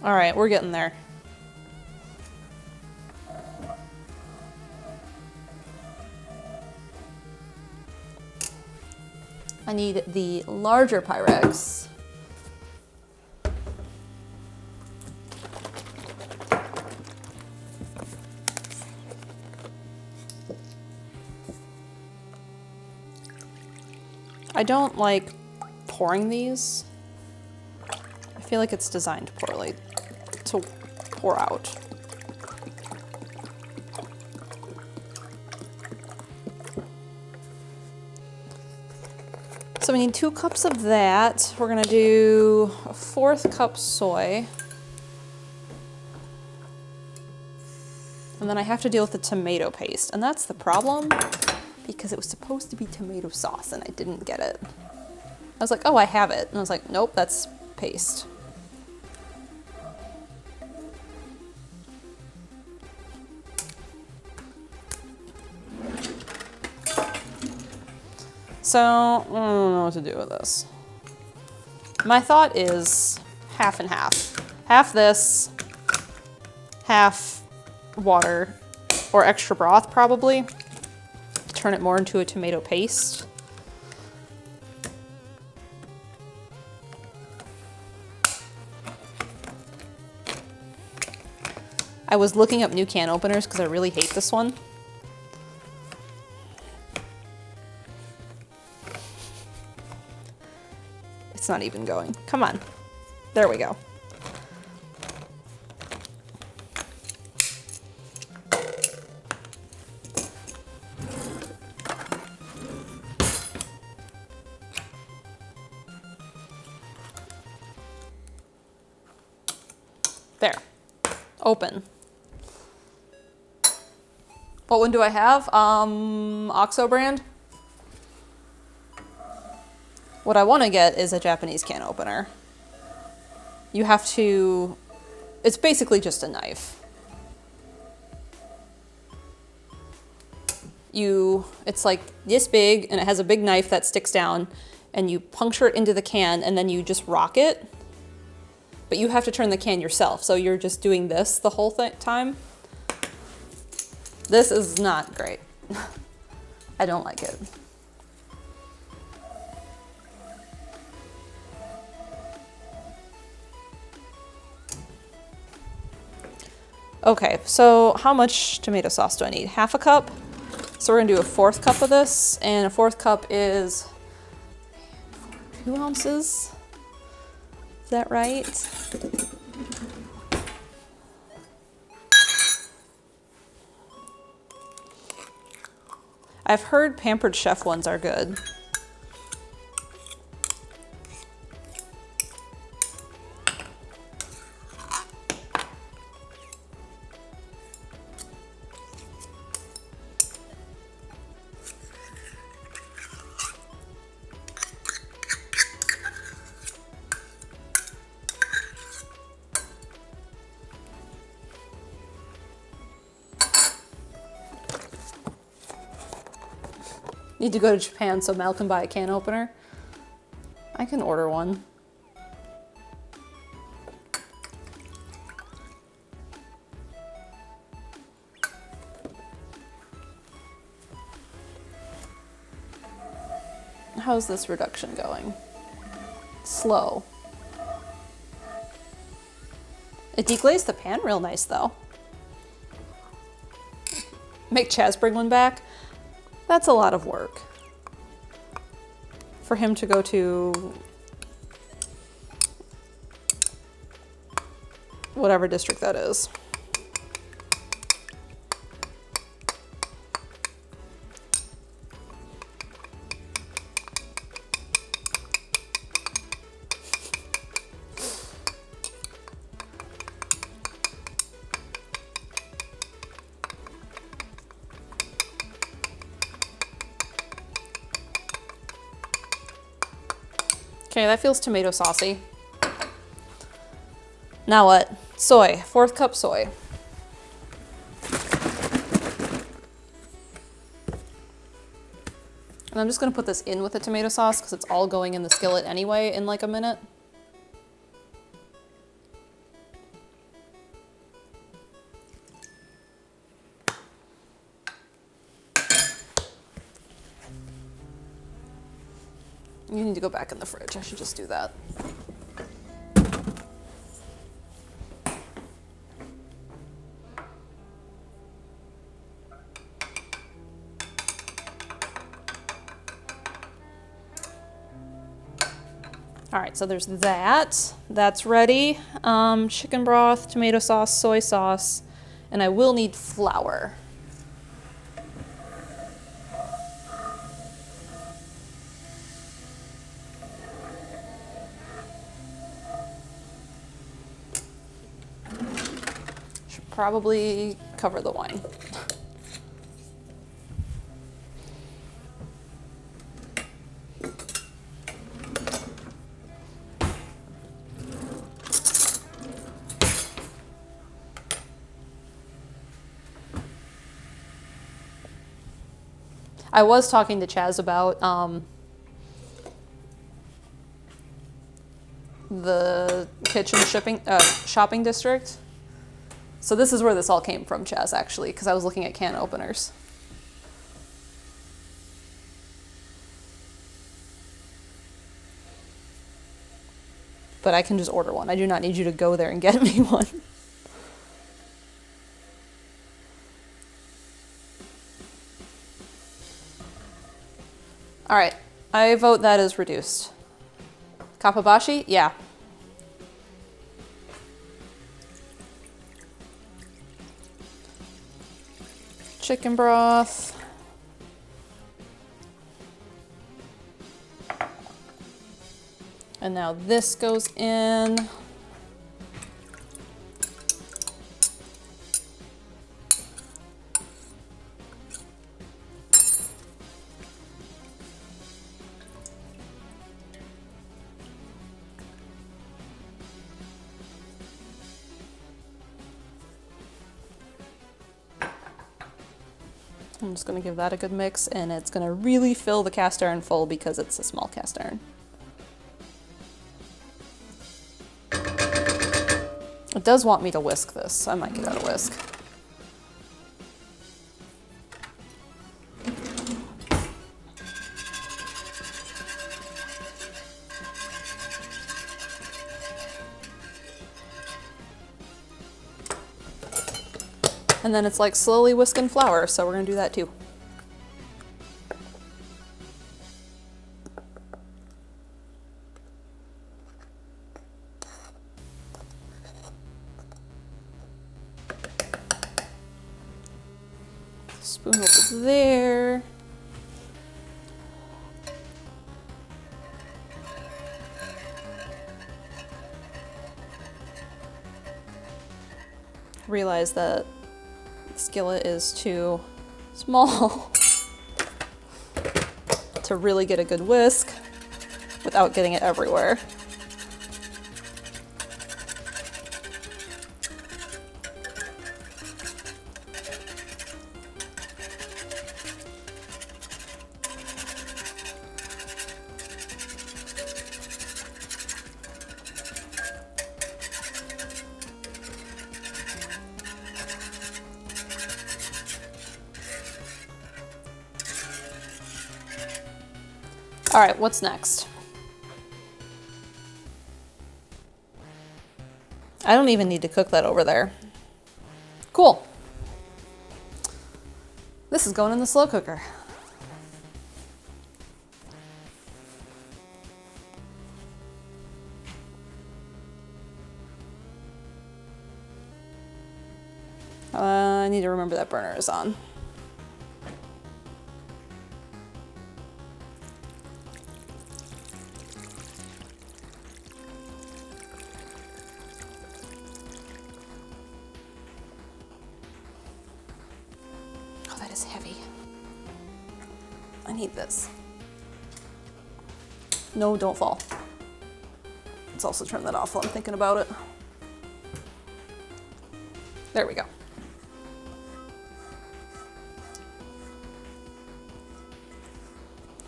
All right, we're getting there. I need the larger Pyrex. I don't like pouring these. I feel like it's designed poorly to pour out. So we need 2 cups of that. We're gonna do a 1/4 cup soy. And then I have to deal with the tomato paste. And that's the problem, because it was supposed to be tomato sauce and I didn't get it. I was like, oh, I have it. And I was like, nope, that's paste. So, I don't know what to do with this. My thought is half and half. Half this, half water, or extra broth probably. Turn it more into a tomato paste. I was looking up new can openers because I really hate this one. It's not even going. Come on. There we go. There. Open. What one do I have? OXO brand. What I want to get is a Japanese can opener. You have to, it's basically just a knife. It's like this big and it has a big knife that sticks down and you puncture it into the can and then you just rock it. But you have to turn the can yourself. So you're just doing this the whole time. This is not great. I don't like it. Okay, so how much tomato sauce do I need? 1/2 cup. So we're gonna do a 1/4 cup of this, and a 1/4 cup is 2 ounces. Is that right? I've heard Pampered Chef ones are good. Need to go to Japan so Mal can buy a can opener. I can order one. How's this reduction going? Slow. It deglazed the pan real nice though. Make Chaz bring one back. That's a lot of work. For him to go to whatever district that is. Okay, that feels tomato saucy. Now what? Soy, 4th cup soy. And I'm just gonna put this in with the tomato sauce because it's all going in the skillet anyway in like a minute. You need to go back in the fridge. I should just do that. All right, so there's that. That's ready. Chicken broth, tomato sauce, soy sauce, and I will need flour. Probably cover the wine. I was talking to Chaz about the kitchen shopping district. So this is where this all came from, Chaz, actually, because I was looking at can openers. But I can just order one. I do not need you to go there and get me one. All right, I vote that is reduced. Kapabashi? Yeah. Chicken broth. And now this goes in. I'm just going to give that a good mix, and it's going to really fill the cast iron full because it's a small cast iron. It does want me to whisk this. I might give that a whisk. And then it's like slowly whisking flour, so we're gonna do that too. Spoon over there. Realize that the skillet is too small to really get a good whisk without getting it everywhere. All right, what's next? I don't even need to cook that over there. Cool. This is going in the slow cooker. I need to remember that burner is on. Oh, that is heavy. I need this. No, don't fall. Let's also turn that off while I'm thinking about it. There we go.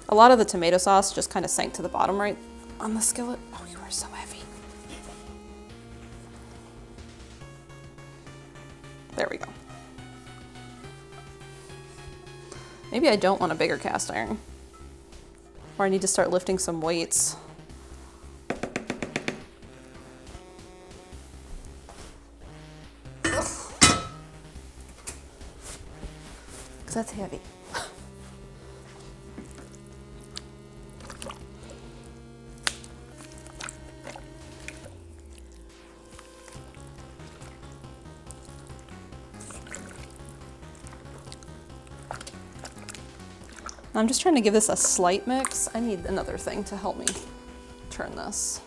A lot of the tomato sauce just kind of sank to the bottom right on the skillet. Oh, you are so heavy. There we go. Maybe I don't want a bigger cast iron. Or I need to start lifting some weights. Because that's heavy. I'm just trying to give this a slight mix. I need another thing to help me turn this.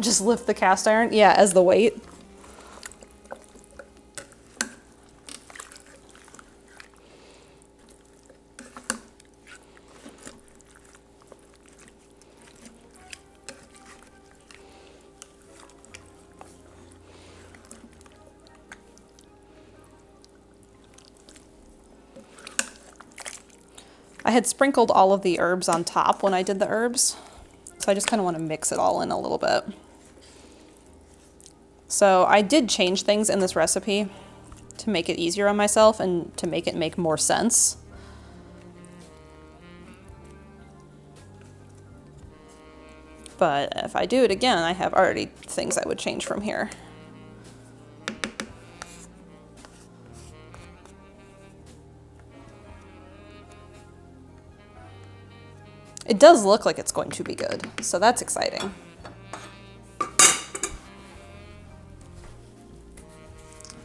Just lift the cast iron, yeah, as the weight. I had sprinkled all of the herbs on top when I did the herbs, so I just kind of want to mix it all in a little bit. So I did change things in this recipe to make it easier on myself and to make it make more sense. But if I do it again, I have already things I would change from here. It does look like it's going to be good, so that's exciting.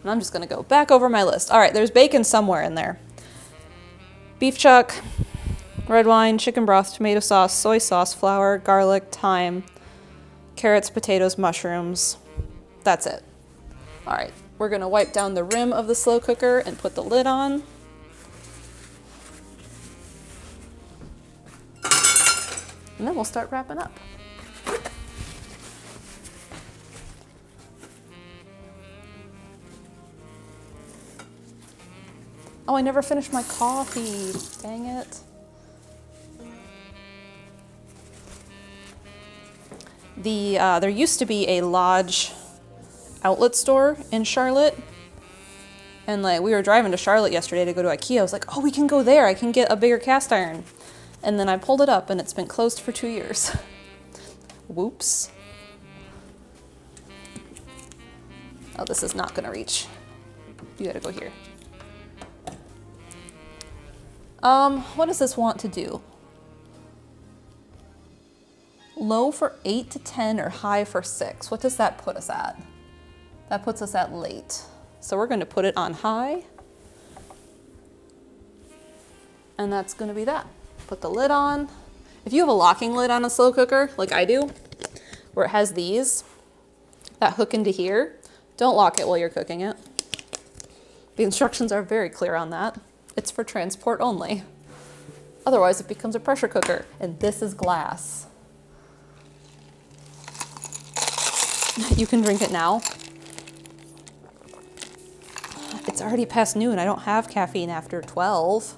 And I'm just gonna go back over my list. All right, there's bacon somewhere in there. Beef chuck, red wine, chicken broth, tomato sauce, soy sauce, flour, garlic, thyme, carrots, potatoes, mushrooms. That's it. All right, we're gonna wipe down the rim of the slow cooker and put the lid on. And then we'll start wrapping up. Oh, I never finished my coffee. Dang it. There used to be a Lodge outlet store in Charlotte. And like we were driving to Charlotte yesterday to go to IKEA. I was like, oh, we can go there. I can get a bigger cast iron. And then I pulled it up and it's been closed for 2 years. Whoops. Oh, this is not gonna reach. You gotta go here. What does this want to do? Low for 8 to 10 or high for 6. What does that put us at? That puts us at late. So we're gonna put it on high. And that's gonna be that. Put the lid on. If you have a locking lid on a slow cooker, like I do, where it has these that hook into here, don't lock it while you're cooking it. The instructions are very clear on that. It's for transport only. Otherwise it becomes a pressure cooker, and this is glass. You can drink it now. It's already past noon. I don't have caffeine after 12.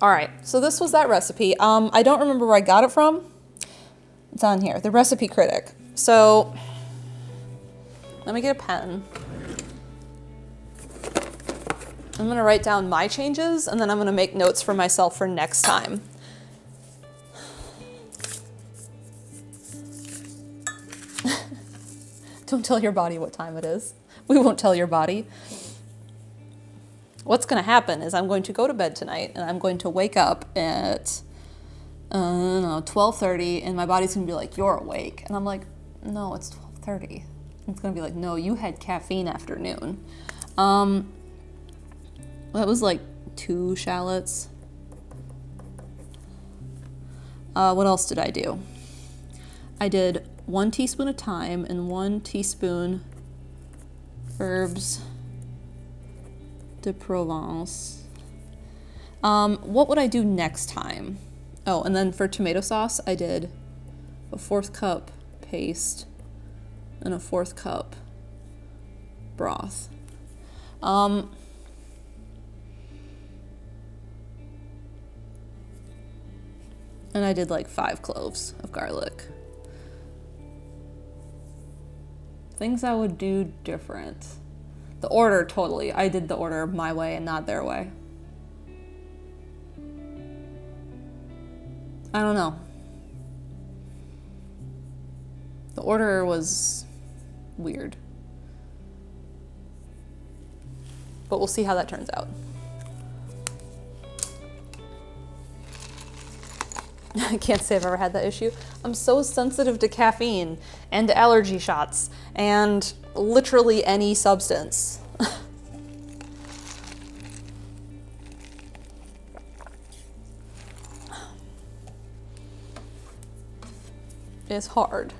All right, so this was that recipe. I don't remember where I got it from. It's on here, the Recipe Critic. So let me get a pen. I'm gonna write down my changes and then I'm gonna make notes for myself for next time. Don't tell your body what time it is. We won't tell your body. What's gonna happen is I'm going to go to bed tonight and I'm going to wake up at, I don't know, 12:30 and my body's gonna be like, you're awake. And I'm like, no, it's 12:30. It's gonna be like, no, you had caffeine afternoon. That was like 2 shallots. What else did I do? I did 1 teaspoon of thyme and 1 teaspoon Herbes de Provonce. What would I do next time? Oh, and then for tomato sauce, I did a 1/4 cup paste and a 1/4 cup broth. And I did like 5 cloves of garlic. Things I would do different. The order, totally. I did the order my way and not their way. I don't know. The order was weird. But we'll see how that turns out. I can't say I've ever had that issue. I'm so sensitive to caffeine and allergy shots and literally any substance. It's hard.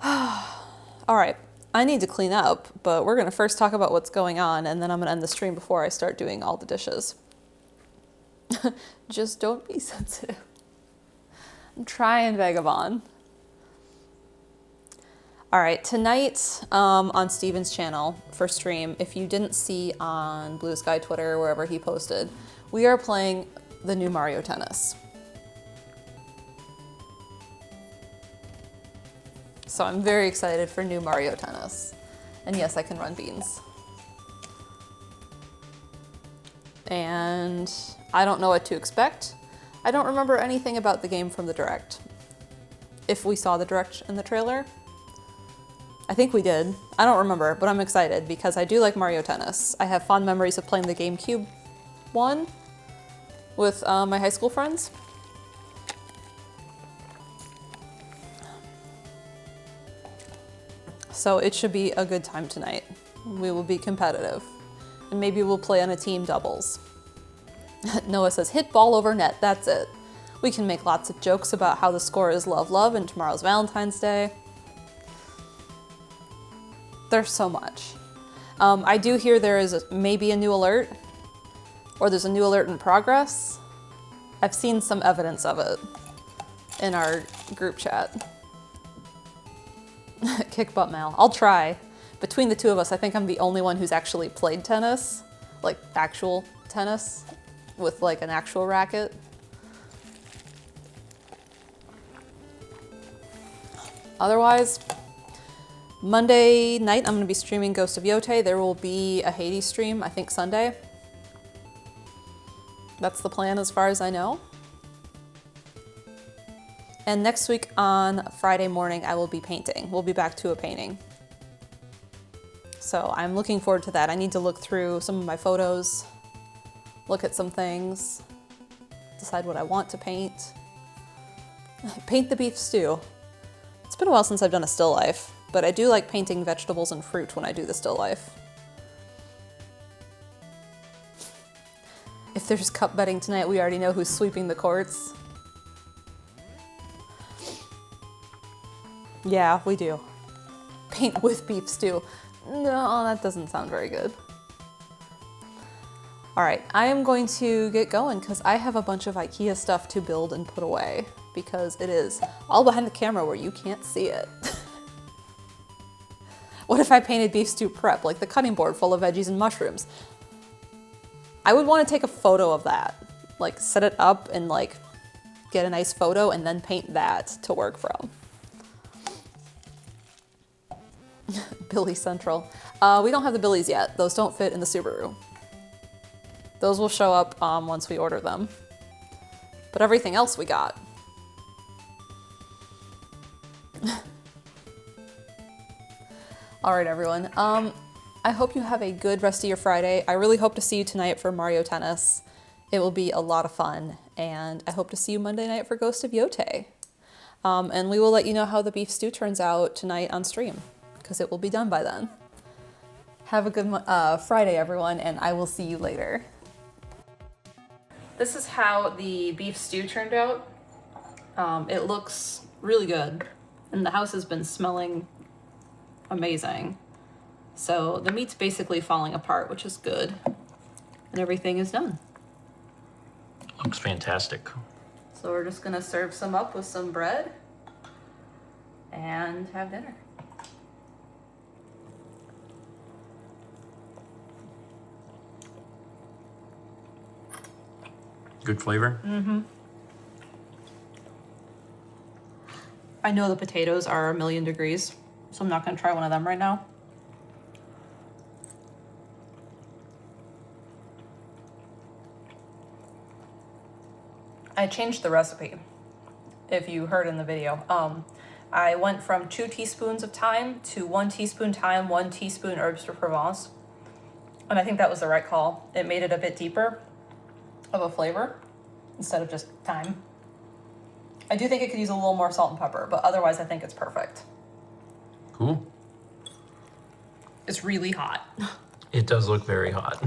All right, I need to clean up, but we're gonna first talk about what's going on and then I'm gonna end the stream before I start doing all the dishes. Just don't be sensitive. I'm trying, Vagabond. All right, tonight on Steven's channel for stream, if you didn't see on Blue Sky Twitter, wherever he posted, we are playing the new Mario Tennis. So I'm very excited for new Mario Tennis. And yes, I can run beans. And I don't know what to expect. I don't remember anything about the game from the Direct. If we saw the Direct in the trailer. I think we did. I don't remember, but I'm excited because I do like Mario Tennis. I have fond memories of playing the GameCube one with my high school friends. So it should be a good time tonight. We will be competitive. And maybe we'll play on a team doubles. Noah says, hit ball over net, that's it. We can make lots of jokes about how the score is love, love, and tomorrow's Valentine's Day. There's so much. I do hear there is maybe a new alert, or there's a new alert in progress. I've seen some evidence of it in our group chat. Kick butt, Mal. I'll try. Between the two of us, I think I'm the only one who's actually played tennis, like actual tennis, with like an actual racket. Otherwise, Monday night, I'm gonna be streaming Ghost of Yote. There will be a Hades stream, I think Sunday. That's the plan as far as I know. And next week on Friday morning, I will be painting. We'll be back to a painting. So I'm looking forward to that. I need to look through some of my photos, look at some things, decide what I want to paint. Paint the beef stew. It's been a while since I've done a still life, but I do like painting vegetables and fruit when I do the still life. If there's cup betting tonight, we already know who's sweeping the courts. Yeah, we do. Paint with beef stew. No, that doesn't sound very good. All right, I am going to get going because I have a bunch of IKEA stuff to build and put away because it is all behind the camera where you can't see it. What if I painted beef stew prep, like the cutting board full of veggies and mushrooms? I would want to take a photo of that, like set it up and like get a nice photo and then paint that to work from. Billy Central. We don't have the Billies yet. Those don't fit in the Subaru. Those will show up once we order them. But everything else we got. All right, everyone. I hope you have a good rest of your Friday. I really hope to see you tonight for Mario Tennis. It will be a lot of fun. And I hope to see you Monday night for Ghost of Yote. And we will let you know how the beef stew turns out tonight on stream, because it will be done by then. Have a good Friday, everyone, and I will see you later. This is how the beef stew turned out. It looks really good, and the house has been smelling amazing. So the meat's basically falling apart, which is good, and everything is done. Looks fantastic. So we're just gonna serve some up with some bread and have dinner. Good flavor? Mm-hmm. I know the potatoes are 1,000,000 degrees, so I'm not gonna try one of them right now. I changed the recipe, if you heard in the video. I went from 2 teaspoons of thyme to 1 teaspoon thyme, 1 teaspoon Herbes de Provonce. And I think that was the right call. It made it a bit deeper of a flavor instead of just thyme. I do think it could use a little more salt and pepper, but otherwise I think it's perfect. Cool. It's really hot. It does look very hot.